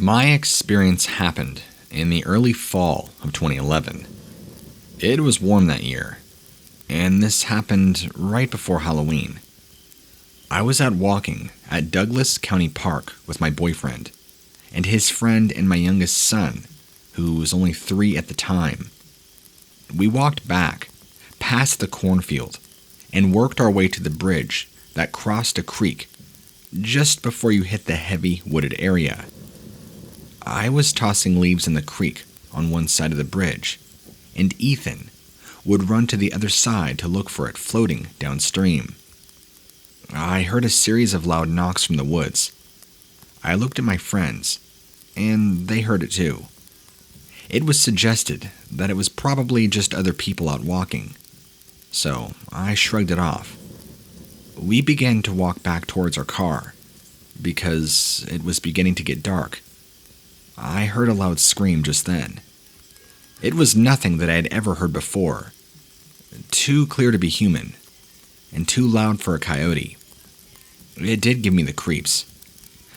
My experience happened in the early fall of 2011. It was warm that year, and this happened right before Halloween. I was out walking at Douglas County Park with my boyfriend, and his friend and my youngest son, who was only 3 at the time. We walked back, past the cornfield, and worked our way to the bridge that crossed a creek just before you hit the heavy wooded area. I was tossing leaves in the creek on one side of the bridge, and Ethan would run to the other side to look for it floating downstream. I heard a series of loud knocks from the woods. I looked at my friends, and they heard it too. It was suggested that it was probably just other people out walking, so I shrugged it off. We began to walk back towards our car, because it was beginning to get dark. I heard a loud scream just then. It was nothing that I had ever heard before. Too clear to be human, and too loud for a coyote. It did give me the creeps.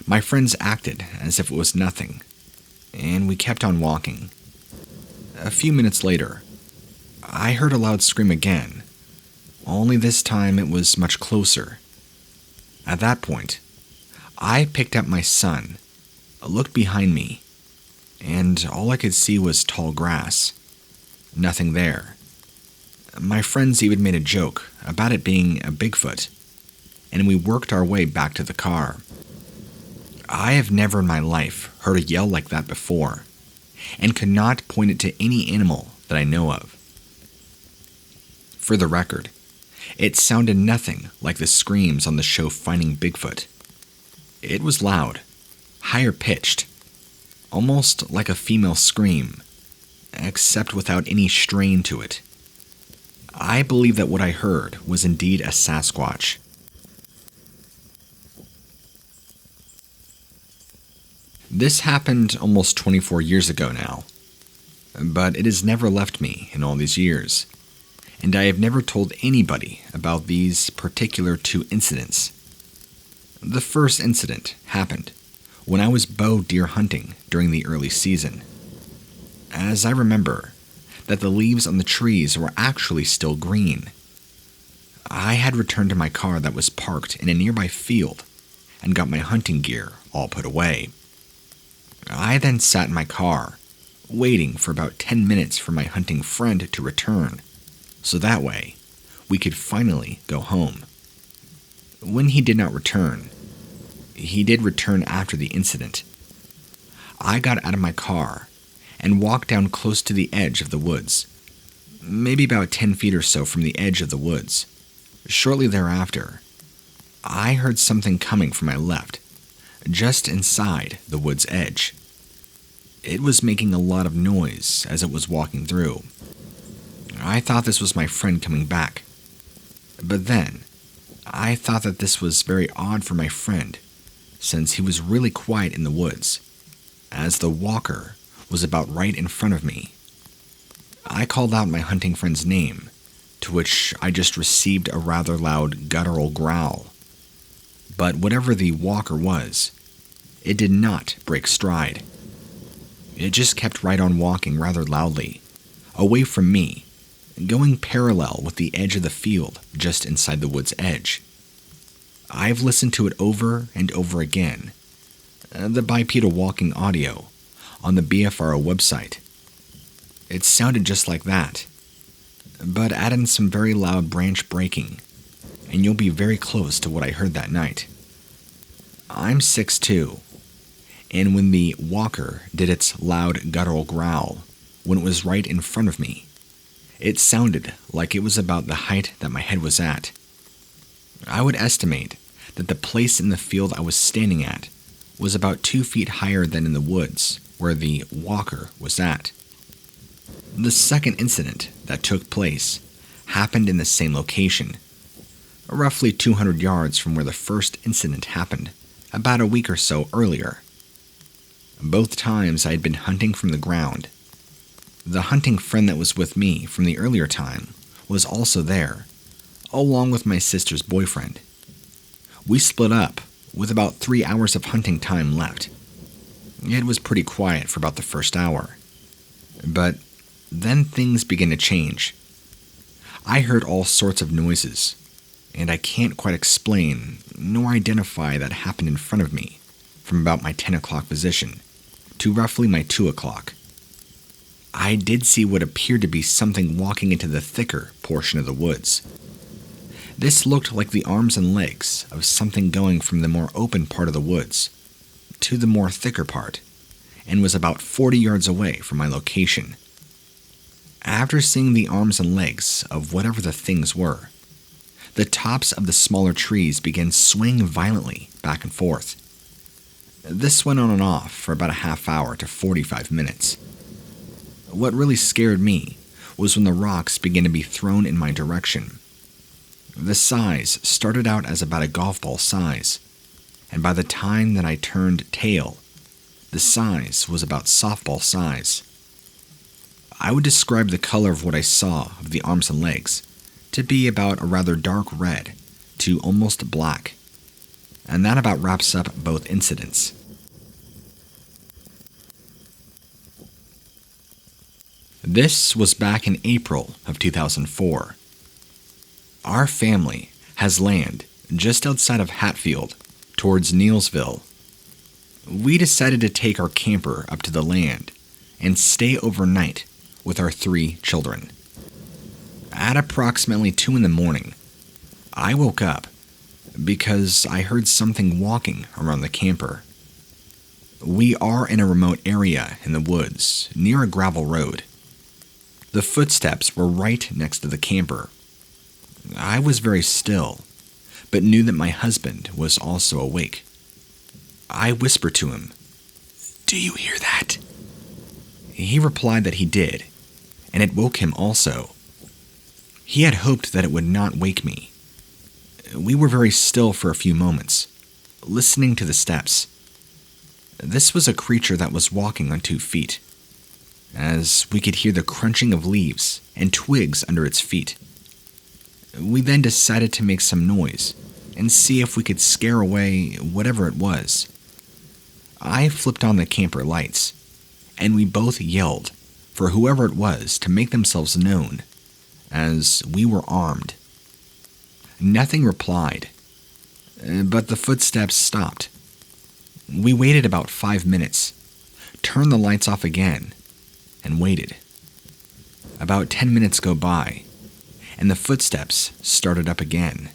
My friends acted as if it was nothing, and we kept on walking. A few minutes later, I heard a loud scream again, only this time it was much closer. At that point, I picked up my son, looked behind me, and all I could see was tall grass. Nothing there. My friends even made a joke about it being a Bigfoot, and we worked our way back to the car. I have never in my life heard a yell like that before, and could not point it to any animal that I know of. For the record, it sounded nothing like the screams on the show Finding Bigfoot. It was loud, higher pitched, almost like a female scream, except without any strain to it. I believe that what I heard was indeed a Sasquatch. This happened almost 24 years ago now, but it has never left me in all these years, and I have never told anybody about these particular 2 incidents. The first incident happened when I was bow deer hunting during the early season. As I remember, that the leaves on the trees were actually still green. I had returned to my car that was parked in a nearby field and got my hunting gear all put away. I then sat in my car, waiting for about 10 minutes for my hunting friend to return, so that way we could finally go home. When he did not return, he did return after the incident. I got out of my car and walked down close to the edge of the woods, maybe about 10 feet or so from the edge of the woods. Shortly thereafter, I heard something coming from my left, just inside the wood's edge. It was making a lot of noise as it was walking through. I thought this was my friend coming back, but then I thought that this was very odd for my friend, since he was really quiet in the woods, as the walker was about right in front of me. I called out my hunting friend's name, to which I just received a rather loud guttural growl. But whatever the walker was, it did not break stride. It just kept right on walking rather loudly, away from me, going parallel with the edge of the field just inside the wood's edge. I've listened to it over and over again, the bipedal walking audio on the BFRO website. It sounded just like that, but add in some very loud branch breaking, and you'll be very close to what I heard that night. I'm 6'2", and when the walker did its loud guttural growl, when it was right in front of me, it sounded like it was about the height that my head was at. I would estimate that the place in the field I was standing at was about 2 feet higher than in the woods where the walker was at. The second incident that took place happened in the same location, roughly 200 yards from where the first incident happened about a week or so earlier. Both times I had been hunting from the ground. The hunting friend that was with me from the earlier time was also there, along with my sister's boyfriend. We split up with about 3 hours of hunting time left. It was pretty quiet for about the first hour. But then things began to change. I heard all sorts of noises, and I can't quite explain nor identify that happened in front of me from about my 10 o'clock position to roughly my 2 o'clock. I did see what appeared to be something walking into the thicker portion of the woods. This looked like the arms and legs of something going from the more open part of the woods to the more thicker part, and was about 40 yards away from my location. After seeing the arms and legs of whatever the things were, the tops of the smaller trees began swaying violently back and forth. This went on and off for about a half hour to 45 minutes. What really scared me was when the rocks began to be thrown in my direction. The size started out as about a golf ball size, and by the time that I turned tail, the size was about softball size. I would describe the color of what I saw of the arms and legs to be about a rather dark red to almost black, and that about wraps up both incidents. This was back in April of 2004. Our family has land just outside of Hatfield, towards Neilsville. We decided to take our camper up to the land and stay overnight with our 3 children. At approximately 2 in the morning, I woke up because I heard something walking around the camper. We are in a remote area in the woods, near a gravel road. The footsteps were right next to the camper. I was very still, but knew that my husband was also awake. I whispered to him, "Do you hear that?" He replied that he did, and it woke him also. He had hoped that it would not wake me. We were very still for a few moments, listening to the steps. This was a creature that was walking on 2 feet, as we could hear the crunching of leaves and twigs under its feet. We then decided to make some noise and see if we could scare away whatever it was. I flipped on the camper lights, and we both yelled for whoever it was to make themselves known, as we were armed. Nothing replied, but the footsteps stopped. We waited about 5 minutes, turned the lights off again, and waited. About 10 minutes go by, and the footsteps started up again.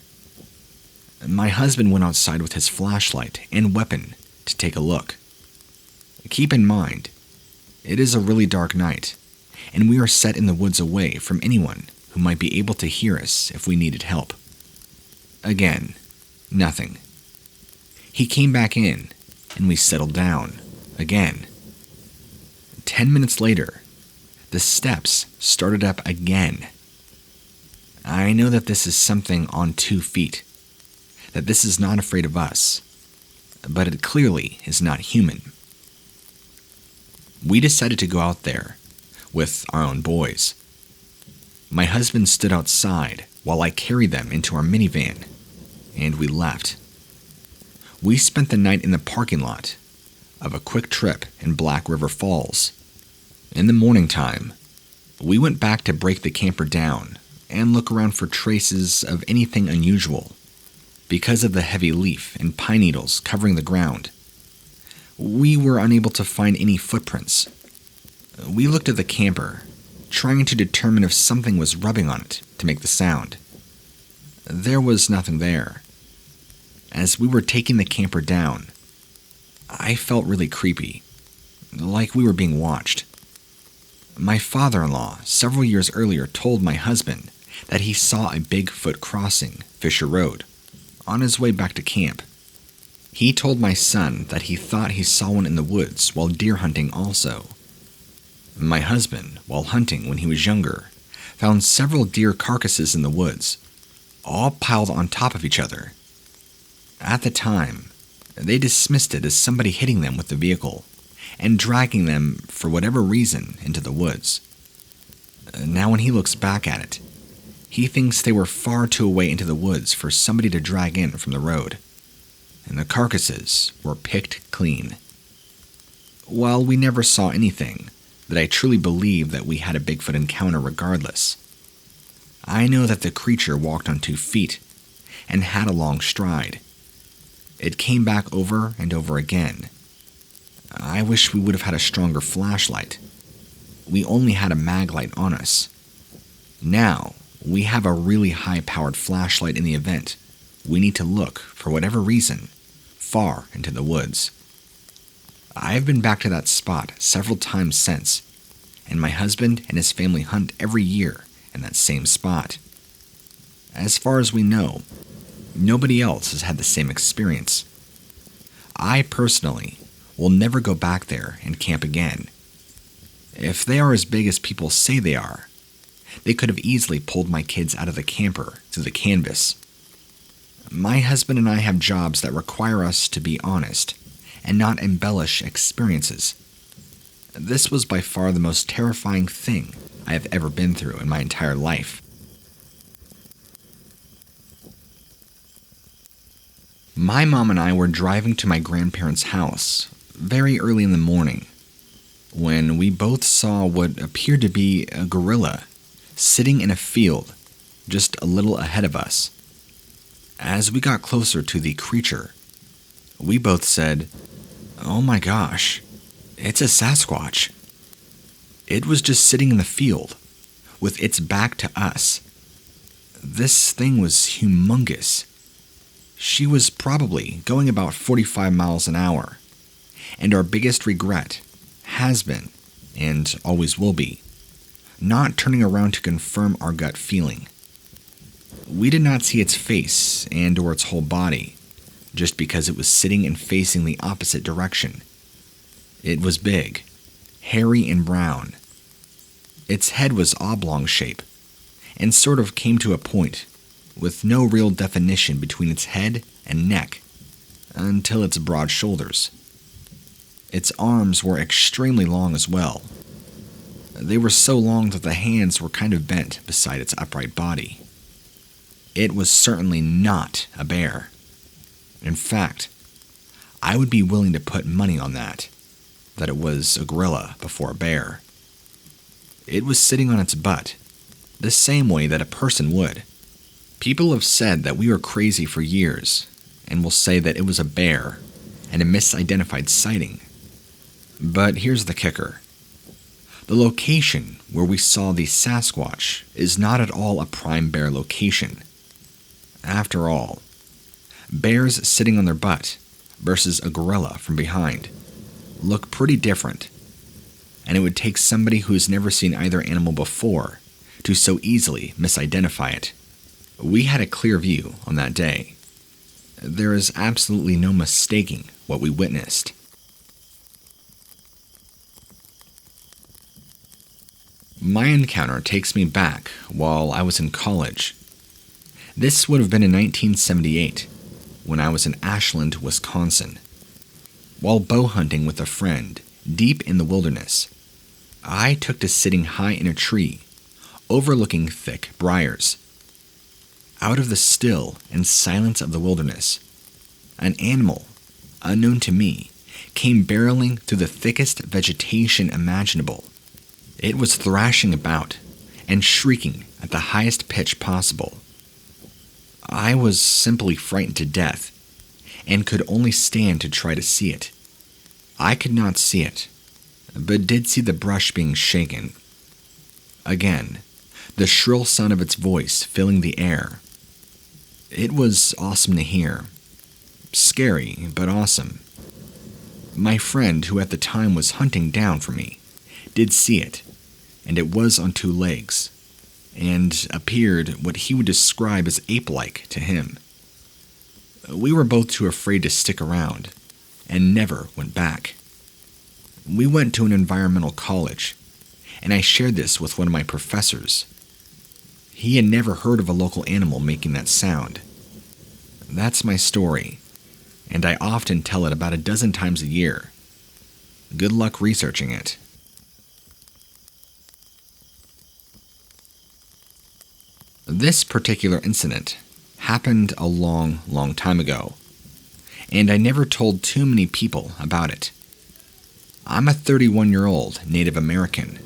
My husband went outside with his flashlight and weapon to take a look. Keep in mind, it is a really dark night, and we are set in the woods away from anyone who might be able to hear us if we needed help. Again, nothing. He came back in, and we settled down again. 10 minutes later, the steps started up again. I know that this is something on 2 feet, that this is not afraid of us, but it clearly is not human. We decided to go out there with our own boys. My husband stood outside while I carried them into our minivan, and we left. We spent the night in the parking lot of a quick trip in Black River Falls. In the morning time, we went back to break the camper down and look around for traces of anything unusual because of the heavy leaf and pine needles covering the ground. We were unable to find any footprints. We looked at the camper, trying to determine if something was rubbing on it to make the sound. There was nothing there. As we were taking the camper down, I felt really creepy, like we were being watched. My father-in-law, several years earlier, told my husband that he saw a Bigfoot crossing Fisher Road on his way back to camp. He told my son that he thought he saw one in the woods while deer hunting also. My husband, while hunting when he was younger, found several deer carcasses in the woods, all piled on top of each other. At the time, they dismissed it as somebody hitting them with the vehicle and dragging them, for whatever reason, into the woods. Now when he looks back at it, he thinks they were far too away into the woods for somebody to drag in from the road, and the carcasses were picked clean. While we never saw anything, that I truly believe that we had a Bigfoot encounter regardless. I know that the creature walked on 2 feet and had a long stride. It came back over and over again. I wish we would have had a stronger flashlight. We only had a mag light on us. Now, we have a really high-powered flashlight in the event we need to look, for whatever reason, far into the woods. I have been back to that spot several times since, and my husband and his family hunt every year in that same spot. As far as we know, nobody else has had the same experience. I personally will never go back there and camp again. If they are as big as people say they are, they could have easily pulled my kids out of the camper through the canvas. My husband and I have jobs that require us to be honest and not embellish experiences. This was by far the most terrifying thing I have ever been through in my entire life. My mom and I were driving to my grandparents' house very early in the morning when we both saw what appeared to be a gorilla sitting in a field just a little ahead of us. As we got closer to the creature, we both said, "Oh my gosh, it's a Sasquatch." It was just sitting in the field, with its back to us. This thing was humongous. She was probably going about 45 miles an hour, and our biggest regret has been, and always will be, not turning around to confirm our gut feeling. We did not see its face and or its whole body, just because it was sitting and facing the opposite direction. It was big, hairy and brown. Its head was oblong shape, and sort of came to a point, with no real definition between its head and neck, until its broad shoulders. Its arms were extremely long as well. They were so long that the hands were kind of bent beside its upright body. It was certainly not a bear. In fact, I would be willing to put money on that it was a gorilla before a bear. It was sitting on its butt, the same way that a person would. People have said that we were crazy for years, and will say that it was a bear and a misidentified sighting. But here's the kicker. The location where we saw the Sasquatch is not at all a prime bear location. After all, bears sitting on their butt versus a gorilla from behind look pretty different, and it would take somebody who has never seen either animal before to so easily misidentify it. We had a clear view on that day. There is absolutely no mistaking what we witnessed. My encounter takes me back while I was in college. This would have been in 1978, when I was in Ashland, Wisconsin. While bow hunting with a friend, deep in the wilderness, I took to sitting high in a tree, overlooking thick briars. Out of the still and silence of the wilderness, an animal, unknown to me, came barreling through the thickest vegetation imaginable. It was thrashing about and shrieking at the highest pitch possible. I was simply frightened to death and could only stand to try to see it. I could not see it, but did see the brush being shaken. Again, the shrill sound of its voice filling the air. It was awesome to hear. Scary, but awesome. My friend, who at the time was hunting down for me, did see it, and it was on 2 legs, and appeared what he would describe as ape-like to him. We were both too afraid to stick around, and never went back. We went to an environmental college, and I shared this with one of my professors. He had never heard of a local animal making that sound. That's my story, and I often tell it about 12 times a year. Good luck researching it. This particular incident happened a long, long time ago, and I never told too many people about it. I'm a 31-year-old Native American,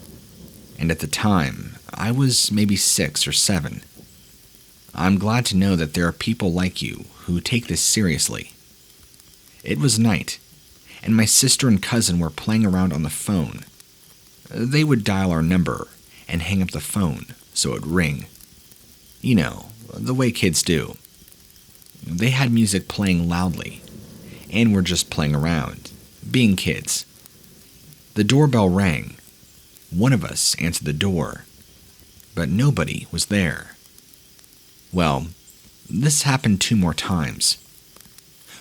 and at the time, I was maybe 6 or 7. I'm glad to know that there are people like you who take this seriously. It was night, and my sister and cousin were playing around on the phone. They would dial our number and hang up the phone so it would ring. You know, the way kids do. They had music playing loudly, and were just playing around, being kids. The doorbell rang. One of us answered the door, but nobody was there. Well, this happened 2 more times.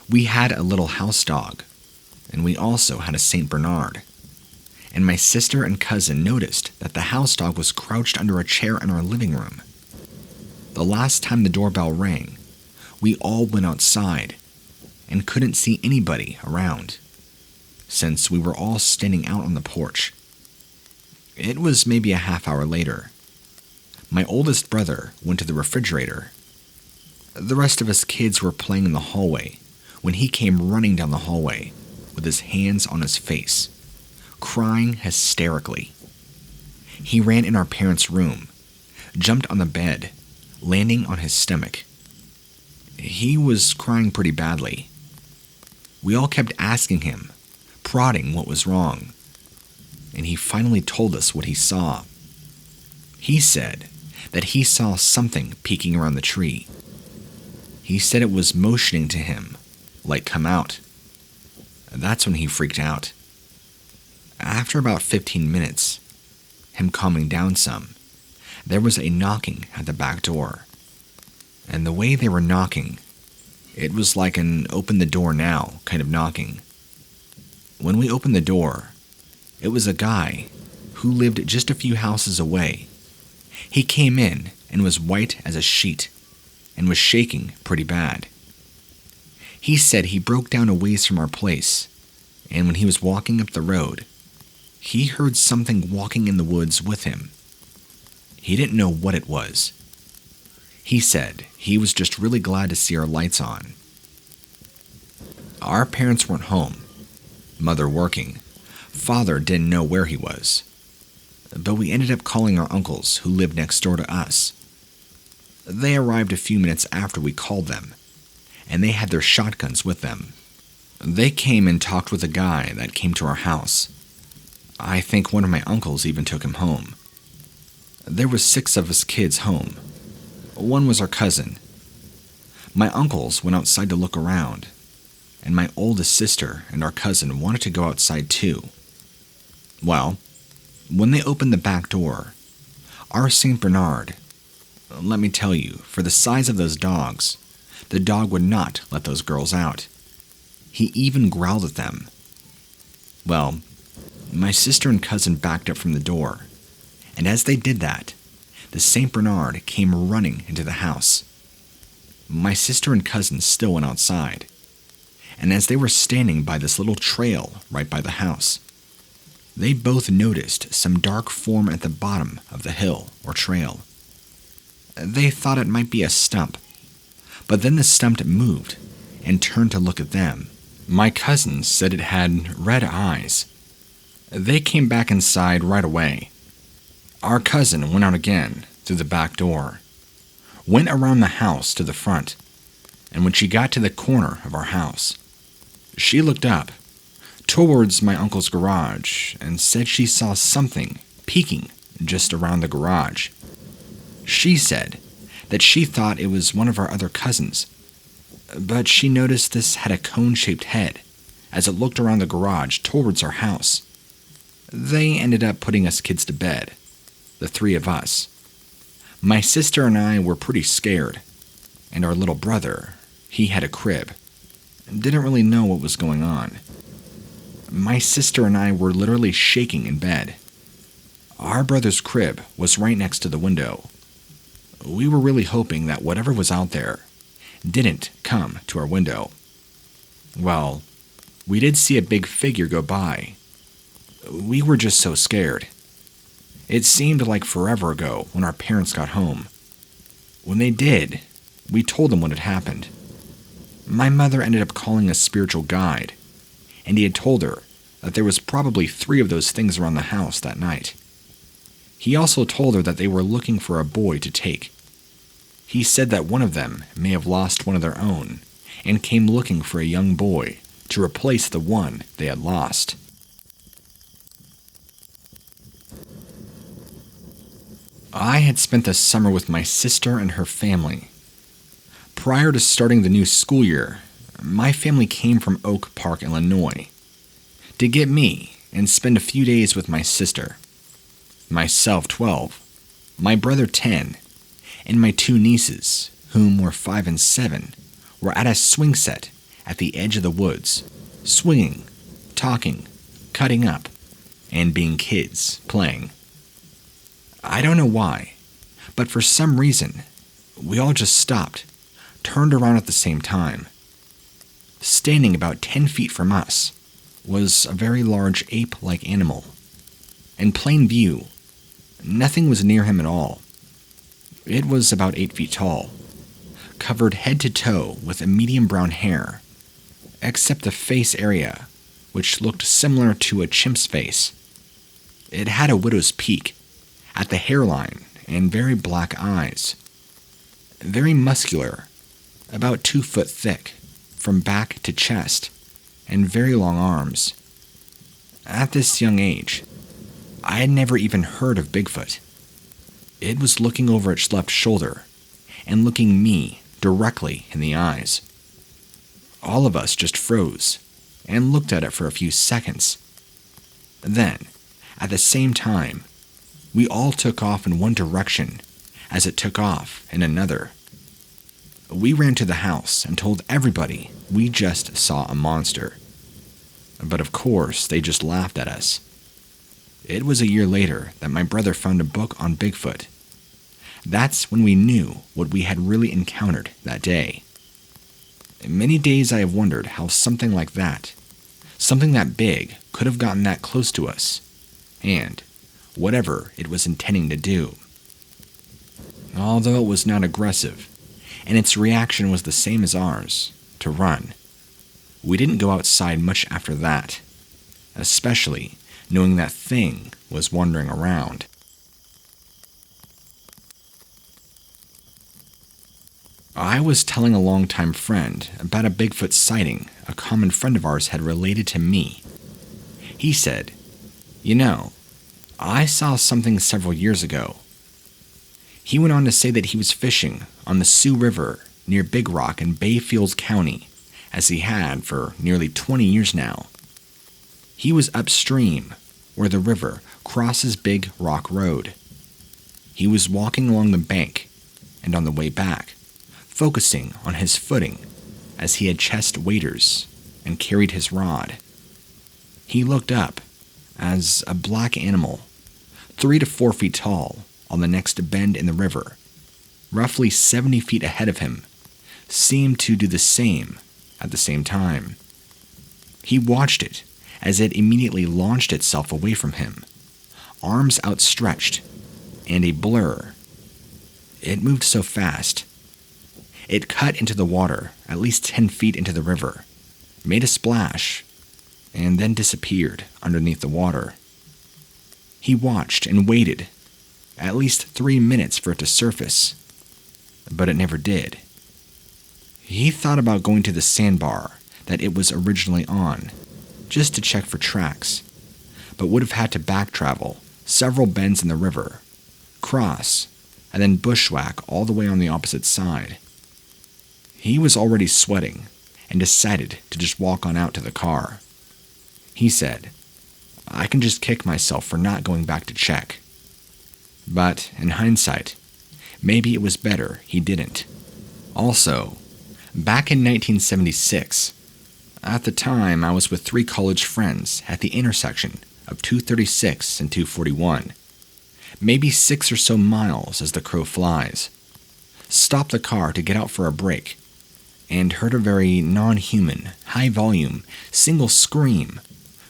We had a little house dog, and we also had a Saint Bernard. And my sister and cousin noticed that the house dog was crouched under a chair in our living room. The last time the doorbell rang, we all went outside and couldn't see anybody around, since we were all standing out on the porch. It was maybe a half hour later. My oldest brother went to the refrigerator. The rest of us kids were playing in the hallway when he came running down the hallway with his hands on his face, crying hysterically. He ran in our parents' room, jumped on the bed, landing on his stomach. He was crying pretty badly. We all kept asking him, prodding what was wrong, and he finally told us what he saw. He said that he saw something peeking around the tree. He said it was motioning to him, like come out. That's when he freaked out. After about 15 minutes, him calming down some, there was a knocking at the back door. And the way they were knocking, it was like an open the door now kind of knocking. When we opened the door, it was a guy who lived just a few houses away. He came in and was white as a sheet and was shaking pretty bad. He said he broke down a ways from our place, and when he was walking up the road, he heard something walking in the woods with him. He didn't know what it was. He said he was just really glad to see our lights on. Our parents weren't home, mother working. Father didn't know where he was. But we ended up calling our uncles who lived next door to us. They arrived a few minutes after we called them, and they had their shotguns with them. They came and talked with a guy that came to our house. I think one of my uncles even took him home. There was 6 of us kids home. One was our cousin. My uncles went outside to look around, and my oldest sister and our cousin wanted to go outside too. Well, when they opened the back door, our Saint Bernard, let me tell you, for the size of those dogs, the dog would not let those girls out. He even growled at them. Well, my sister and cousin backed up from the door, and as they did that, the Saint Bernard came running into the house. My sister and cousin still went outside, and as they were standing by this little trail right by the house, they both noticed some dark form at the bottom of the hill or trail. They thought it might be a stump, but then the stump moved and turned to look at them. My cousin said it had red eyes. They came back inside right away. Our cousin went out again through the back door, went around the house to the front, and when she got to the corner of our house, she looked up towards my uncle's garage and said she saw something peeking just around the garage. She said that she thought it was one of our other cousins, but she noticed this had a cone-shaped head as it looked around the garage towards our house. They ended up putting us kids to bed, the 3 of us. My sister and I were pretty scared, and our little brother, he had a crib, and didn't really know what was going on. My sister and I were literally shaking in bed. Our brother's crib was right next to the window. We were really hoping that whatever was out there didn't come to our window. Well, we did see a big figure go by. We were just so scared. It seemed like forever ago when our parents got home. When they did, we told them what had happened. My mother ended up calling a spiritual guide, and he had told her that there was probably 3 of those things around the house that night. He also told her that they were looking for a boy to take. He said that one of them may have lost one of their own and came looking for a young boy to replace the one they had lost. I had spent the summer with my sister and her family. Prior to starting the new school year, my family came from Oak Park, Illinois, to get me and spend a few days with my sister. Myself, 12, my brother, 10, and my 2 nieces, whom were 5 and 7, were at a swing set at the edge of the woods, swinging, talking, cutting up, and being kids, playing. I don't know why, but for some reason, we all just stopped, turned around at the same time. Standing about 10 feet from us was a very large ape-like animal. In plain view, nothing was near him at all. It was about 8 feet tall, covered head to toe with a medium brown hair, except the face area, which looked similar to a chimp's face. It had a widow's peak at the hairline and very black eyes. Very muscular, about 2 foot thick, from back to chest, and very long arms. At this young age, I had never even heard of Bigfoot. It was looking over its left shoulder and looking me directly in the eyes. All of us just froze and looked at it for a few seconds. Then, at the same time, we all took off in one direction as it took off in another. We ran to the house and told everybody we just saw a monster. But of course, they just laughed at us. It was a year later that my brother found a book on Bigfoot. That's when we knew what we had really encountered that day. In many days I have wondered how something like that, something that big, could have gotten that close to us, and whatever it was intending to do. Although it was not aggressive, and its reaction was the same as ours, to run, we didn't go outside much after that, especially knowing that thing was wandering around. I was telling a longtime friend about a Bigfoot sighting a common friend of ours had related to me. He said, "You know, I saw something several years ago." He went on to say that he was fishing on the Sioux River near Big Rock in Bayfield County, as he had for nearly 20 years now. He was upstream, where the river crosses Big Rock Road. He was walking along the bank, and on the way back, focusing on his footing as he had chest waders and carried his rod. He looked up as a black animal, 3 to 4 feet tall, on the next bend in the river, roughly 70 feet ahead of him, seemed to do the same at the same time. He watched it as it immediately launched itself away from him, arms outstretched, and a blur. It moved so fast. It cut into the water at least 10 feet into the river, made a splash, and then disappeared underneath the water. He watched and waited at least 3 minutes for it to surface, but it never did. He thought about going to the sandbar that it was originally on, just to check for tracks, but would have had to back travel several bends in the river, cross, and then bushwhack all the way on the opposite side. He was already sweating and decided to just walk on out to the car. He said, "I can just kick myself for not going back to check." But, in hindsight, maybe it was better he didn't. Also, back in 1976, at the time I was with 3 college friends at the intersection of 236 and 241, maybe 6 or so miles as the crow flies. Stopped the car to get out for a break, and heard a very non-human, high-volume, single scream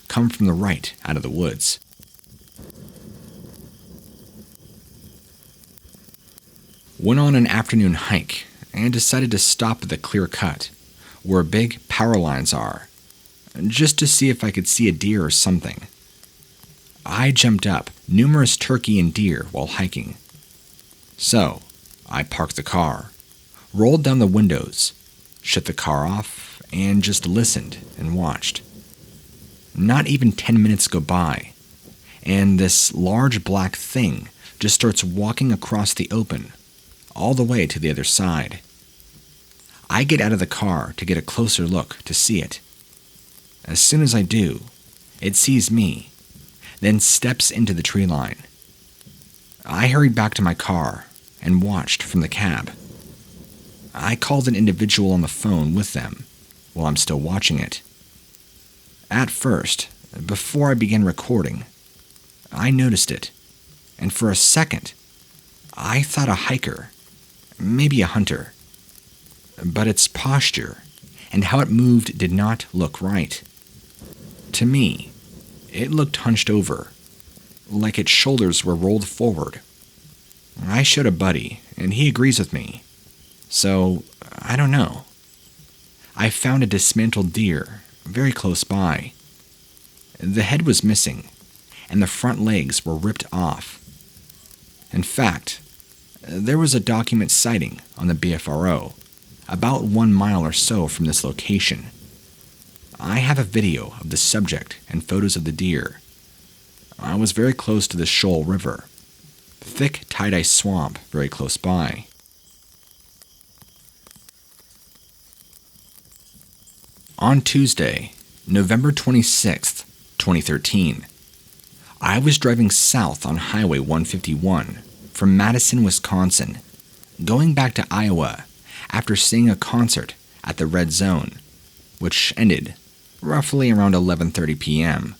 come from the right out of the woods. Went on an afternoon hike and decided to stop at the clear cut, where big power lines are, just to see if I could see a deer or something. I jumped up numerous turkey and deer while hiking. So, I parked the car, rolled down the windows, shut the car off, and just listened and watched. Not even 10 minutes go by, and this large black thing just starts walking across the open, all the way to the other side. I get out of the car to get a closer look to see it. As soon as I do, it sees me, then steps into the tree line. I hurried back to my car and watched from the cab. I called an individual on the phone with them while I'm still watching it. At first, before I began recording, I noticed it, and for a second, I thought a hiker, maybe a hunter. But its posture and how it moved did not look right. To me, it looked hunched over, like its shoulders were rolled forward. I showed a buddy, and he agrees with me. So, I don't know. I found a dismantled deer very close by. The head was missing, and the front legs were ripped off. In fact, there was a document sighting on the BFRO, about 1 mile or so from this location. I have a video of the subject and photos of the deer. I was very close to the Shoal River, thick tie-dye swamp very close by. On Tuesday, November 26th, 2013, I was driving south on Highway 151 from Madison, Wisconsin, going back to Iowa after seeing a concert at the Red Zone, which ended roughly around 11:30 p.m.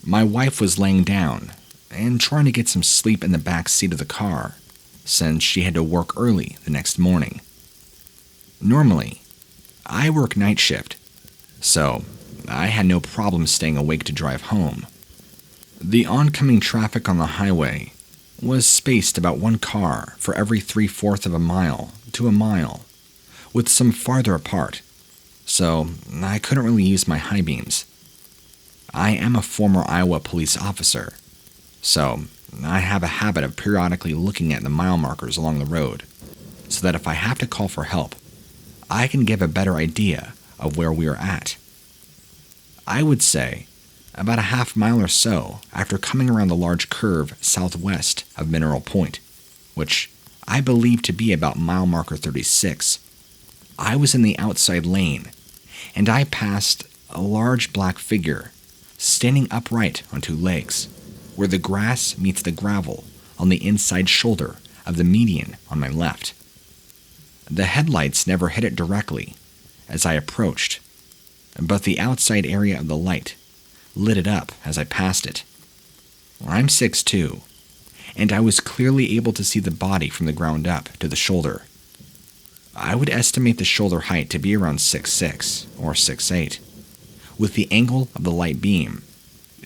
My wife was laying down and trying to get some sleep in the back seat of the car, since she had to work early the next morning. Normally, I work night shift, so I had no problem staying awake to drive home. The oncoming traffic on the highway was spaced about 1 car for every 3/4 of a mile to a mile, with some farther apart, so I couldn't really use my high beams. I am a former Iowa police officer, so I have a habit of periodically looking at the mile markers along the road, so that if I have to call for help, I can give a better idea of where we are at. I would say about a half mile or so after coming around the large curve southwest of Mineral Point, which I believe to be about mile marker 36, I was in the outside lane, and I passed a large black figure standing upright on 2 legs, where the grass meets the gravel on the inside shoulder of the median on my left. The headlights never hit it directly as I approached, but the outside area of the light lit it up as I passed it. I'm 6'2", and I was clearly able to see the body from the ground up to the shoulder. I would estimate the shoulder height to be around 6'6" or 6'8", with the angle of the light beam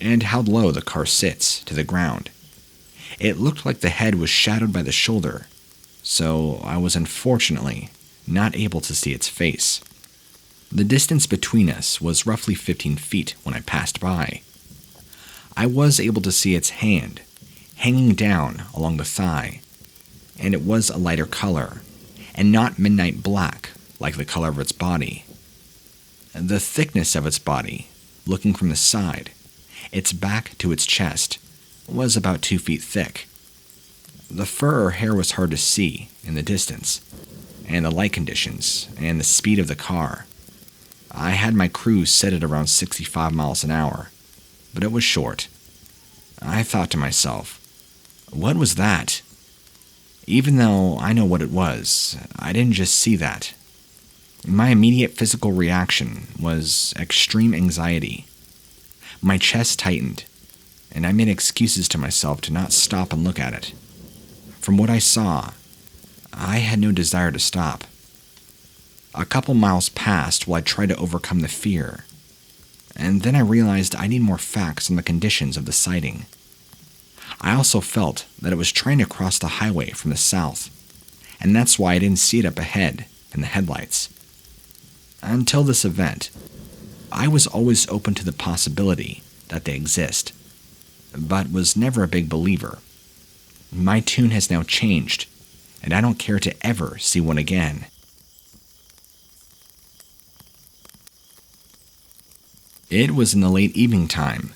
and how low the car sits to the ground. It looked like the head was shadowed by the shoulder, so I was unfortunately not able to see its face. The distance between us was roughly 15 feet when I passed by. I was able to see its hand hanging down along the thigh, and it was a lighter color, and not midnight black like the color of its body. The thickness of its body, looking from the side, its back to its chest, was about 2 feet thick. The fur or hair was hard to see in the distance, and the light conditions and the speed of the car. I had my cruise set at around 65 miles an hour, but it was short. I thought to myself, what was that? Even though I know what it was, I didn't just see that. My immediate physical reaction was extreme anxiety. My chest tightened, and I made excuses to myself to not stop and look at it. From what I saw, I had no desire to stop. A couple miles passed while I tried to overcome the fear, and then I realized I need more facts on the conditions of the sighting. I also felt that it was trying to cross the highway from the south, and that's why I didn't see it up ahead in the headlights. Until this event, I was always open to the possibility that they exist, but was never a big believer. My tune has now changed, and I don't care to ever see one again. It was in the late evening time,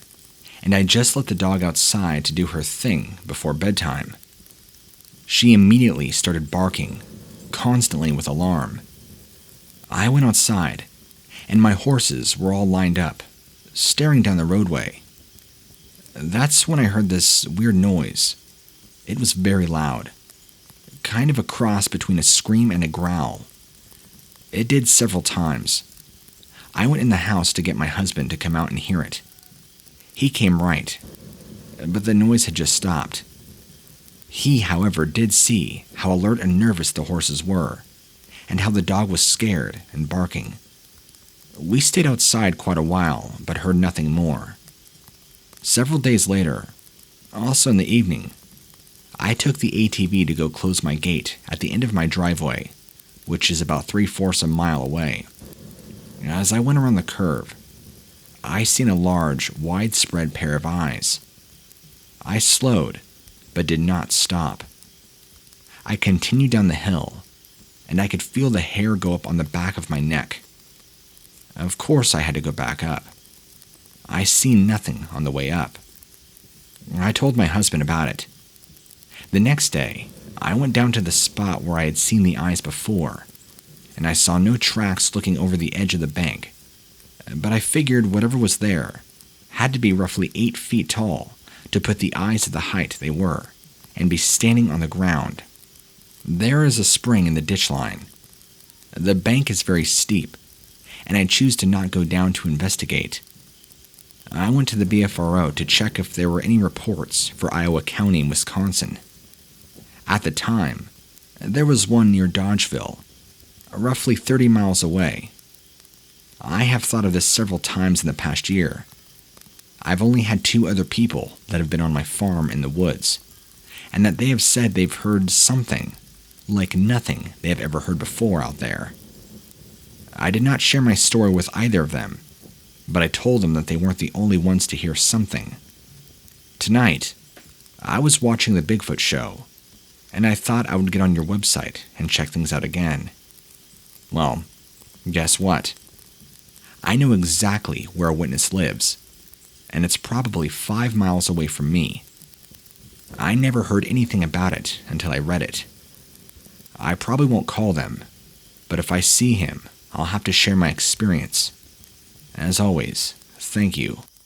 and I just let the dog outside to do her thing before bedtime. She immediately started barking, constantly with alarm. I went outside, and my horses were all lined up, staring down the roadway. That's when I heard this weird noise. It was very loud, kind of a cross between a scream and a growl. It did several times. I went in the house to get my husband to come out and hear it. He came right, but the noise had just stopped. He, however, did see how alert and nervous the horses were, and how the dog was scared and barking. We stayed outside quite a while, but heard nothing more. Several days later, also in the evening, I took the ATV to go close my gate at the end of my driveway, which is about 3/4 a mile away. As I went around the curve, I seen a large, widespread pair of eyes. I slowed, but did not stop. I continued down the hill, and I could feel the hair go up on the back of my neck. Of course I had to go back up. I seen nothing on the way up. I told my husband about it. The next day, I went down to the spot where I had seen the eyes before, and I saw no tracks looking over the edge of the bank. But I figured whatever was there had to be roughly 8 feet tall to put the eyes at the height they were, and be standing on the ground. There is a spring in the ditch line. The bank is very steep, and I choose to not go down to investigate. I went to the BFRO to check if there were any reports for Iowa County and Wisconsin. At the time, there was one near Dodgeville, roughly 30 miles away. I have thought of this several times in the past year. I've only had 2 other people that have been on my farm in the woods, and that they have said they've heard something like nothing they have ever heard before out there. I did not share my story with either of them, but I told them that they weren't the only ones to hear something. Tonight, I was watching the Bigfoot show, and I thought I would get on your website and check things out again. Well, guess what? I know exactly where a witness lives, and it's probably 5 miles away from me. I never heard anything about it until I read it. I probably won't call them, but if I see him, I'll have to share my experience. As always, thank you.